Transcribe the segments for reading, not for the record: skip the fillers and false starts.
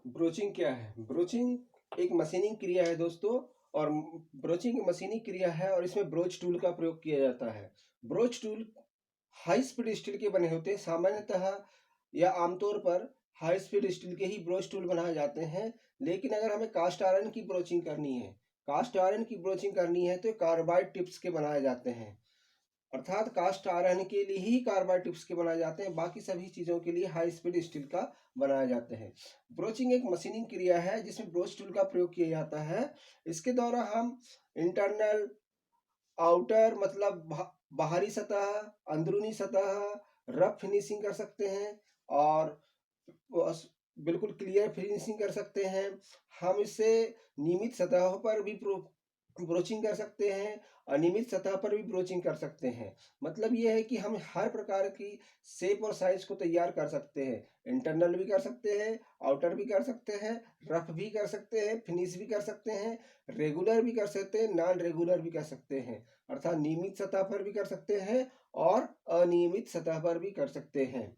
Broaching क्या है? Broaching एक मशीनिंग क्रिया है दोस्तों। और ब्रोचिंग एक मशीनिंग क्रिया है और इसमें ब्रोच टूल का प्रयोग किया जाता है। Broach tool high speed steel के बने होते हैं सामान्यतः, या आमतौर पर हाई स्पीड स्टील के ही ब्रोच टूल बनाए जाते हैं। लेकिन अगर हमें कास्ट आयरन की ब्रोचिंग करनी है, तो कार्बाइड टिप्स के बनाए जाते हैं। अर्थात कास्ट आयरन के लिए ही कार्बाइड टिप्स के बनाए जाते हैं, बाकी सभी चीज़ों के लिए हाई स्पीड स्टील का बनाए जाते हैं। ब्रोचिंग एक मशीनिंग क्रिया है जिसमें ब्रोच टूल का प्रयोग किया जाता है। इसके द्वारा हम इंटरनल, आउटर मतलब बाहरी सतह, अंदरूनी सतह, रफ फिनिशिंग कर सकते हैं और बिल्कुल क्लियर फिनिशिंग कर सकते हैं। हम इससे नियमित सतहों पर भी ब्रोचिंग कर सकते हैं, अनियमित सतह पर भी ब्रोचिंग कर सकते हैं। मतलब ये है कि हम हर प्रकार की शेप और साइज को तैयार कर सकते हैं। इंटरनल भी कर सकते हैं, आउटर भी कर सकते हैं, रफ भी कर सकते हैं, फिनिश भी कर सकते हैं, रेगुलर भी कर सकते हैं, नॉन रेगुलर भी कर सकते हैं। अर्थात नियमित सतह पर भी कर सकते हैं और अनियमित सतह पर भी कर सकते हैं।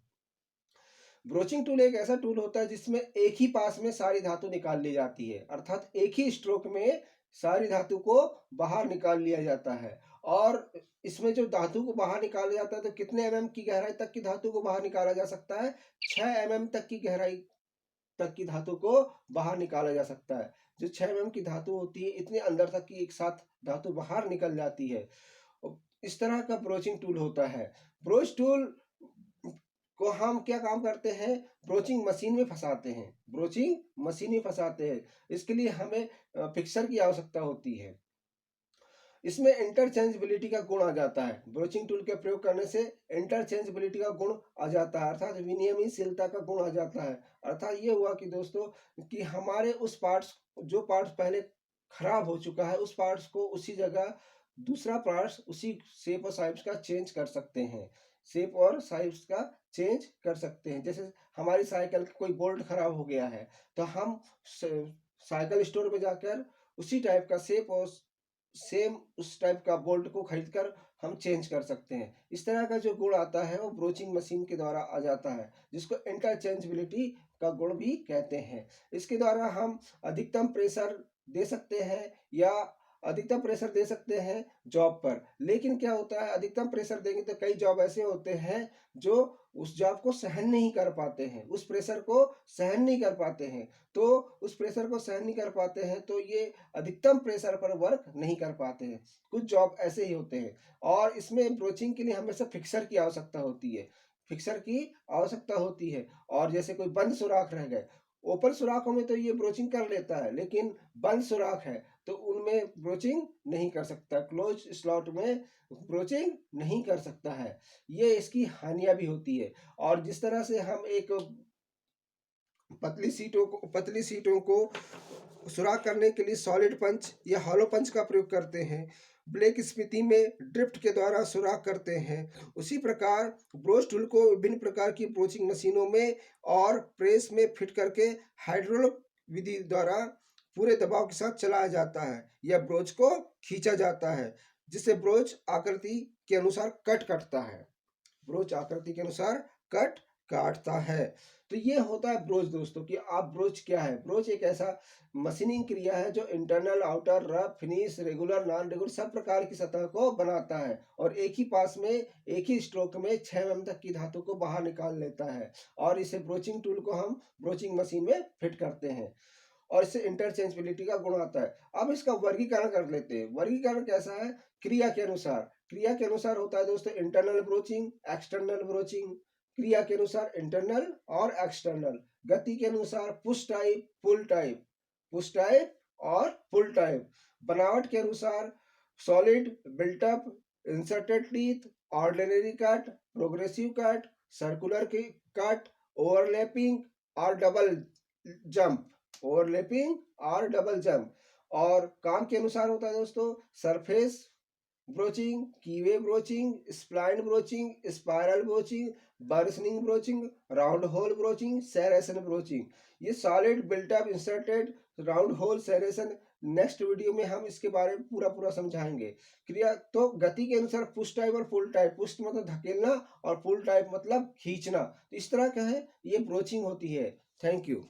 ब्रोचिंग टूल एक ऐसा टूल होता है जिसमें एक ही पास में सारी धातु निकाल ली जाती है। अर्थात एक ही स्ट्रोक में सारी धातु को बाहर निकाल लिया जाता है। और इसमें जो धातु को बाहर निकाला जाता है, तो कितने एमएम की गहराई तक की धातु को बाहर निकाला जा सकता है? 6 एमएम तक की गहराई तक की धातु को बाहर निकाला जा सकता है। जो 6 एमएम की धातु होती है, इतने अंदर तक की एक साथ धातु बाहर निकल जाती है। इस तरह का ब्रोचिंग टूल होता है। ब्रोच टूल को हम क्या काम करते हैं? ब्रोचिंग मशीन में फंसाते हैं। इसके लिए हमें फिक्सर की आवश्यकता होती है। इसमें इंटरचेंजेबिलिटी का गुण आ जाता है। ब्रोचिंग टूल के प्रयोग करने से इंटरचेंजेबिलिटी का गुण आ जाता है, अर्थात विनिमयशीलता का गुण आ जाता है। अर्थात ये हुआ कि दोस्तों, कि हमारे उस पार्ट्स, जो पार्ट्स पहले खराब हो चुका है, उस पार्ट्स को उसी जगह दूसरा पार्ट्स उसी शेप और साइज का चेंज कर सकते हैं। जैसे हमारी साइकिल का कोई बोल्ट खराब हो गया है, तो हम साइकिल स्टोर में जाकर उसी टाइप का शेप और सेम उस टाइप का बोल्ट को खरीदकर हम चेंज कर सकते हैं। इस तरह का जो गुण आता है वो ब्रोचिंग मशीन के द्वारा आ जाता है, जिसको इंटरचेंजेबिलिटी का गुण भी कहते हैं। इसके द्वारा हम अधिकतम प्रेशर दे सकते हैं या अधिकतम प्रेशर दे सकते हैं जॉब पर। लेकिन क्या होता है, अधिकतम प्रेशर देंगे तो कई जॉब ऐसे होते हैं जो उस जॉब को सहन नहीं कर पाते हैं, उस प्रेशर को सहन नहीं कर पाते हैं। तो उस प्रेशर को सहन नहीं कर पाते हैं तो ये अधिकतम प्रेशर पर वर्क नहीं कर पाते हैं। कुछ जॉब ऐसे ही होते हैं। और इसमें ब्रोचिंग के लिए हमेशा फिक्सर की आवश्यकता होती है। और जैसे कोई बंद सुराख रह गए, ओपन सुराखों में तो ये ब्रोचिंग कर लेता है, लेकिन बंद सुराख है तो उनमें ब्रोचिंग नहीं कर सकता, क्लोज स्लॉट में ब्रोचिंग नहीं कर सकता है। ये इसकी हानियां भी होती है। और जिस तरह से हम एक पतली सीटों को सुराख करने के लिए सॉलिड पंच या हॉलो पंच का प्रयोग करते हैं, ब्लैक स्मिथी में ड्रिफ्ट के द्वारा सुराख करते हैं, उसी प्रकार ब्रोच टूल को विभिन्न प्रकार की ब्रोचिंग मशीनों में और प्रेस में फिट करके हाइड्रोलिक विधि द्वारा पूरे दबाव के साथ चलाया जाता है या ब्रोच को खींचा जाता है, जिससे ब्रोच आकृति के अनुसार कट काटता है। तो ये होता है ब्रोच दोस्तों। कि आप ब्रोच क्या है? ब्रोच एक ऐसा मशीनिंग क्रिया है जो internal, outer, rough, finish, regular, non regular सब प्रकार की सतह को बनाता है और एक ही पास में, एक ही स्ट्रोक में 6 एमएम तक की धातु को बाहर निकाल लेता है। और इसे ब्रोचिंग टूल को हम ब्रोचिंग मशीन में फिट करते हैं और इससे इंटरचेंजेबिलिटी का गुण आता है। अब इसका वर्गीकरण कर लेते हैं। वर्गीकरण कैसा है? क्रिया के अनुसार होता है दोस्तों इंटरनल ब्रोचिंग, एक्सटर्नल ब्रोचिंग। क्रिया के अनुसार इंटरनल और एक्सटर्नल। गति के अनुसार पुश टाइप, पुल टाइप। बनावट के अनुसार solid, built up, inserted teeth, ordinary cut, progressive cut, circular cut, overlapping और डबल जंप। और काम के अनुसार होता है दोस्तों surface broaching, keyway broaching, spline broaching, spiral broaching, burnishing broaching, round hole broaching, serration broaching. ये solid, built up, inserted, round hole, serration next video में हम इसके बारे में पूरा समझाएंगे। क्रिया तो गति के अनुसार पुश टाइप और पुल टाइप। पुश मतलब धकेलना और पुल टाइप मतलब खींचना। तो इस तरह का है ये ब्रोचिंग होती है। Thank you.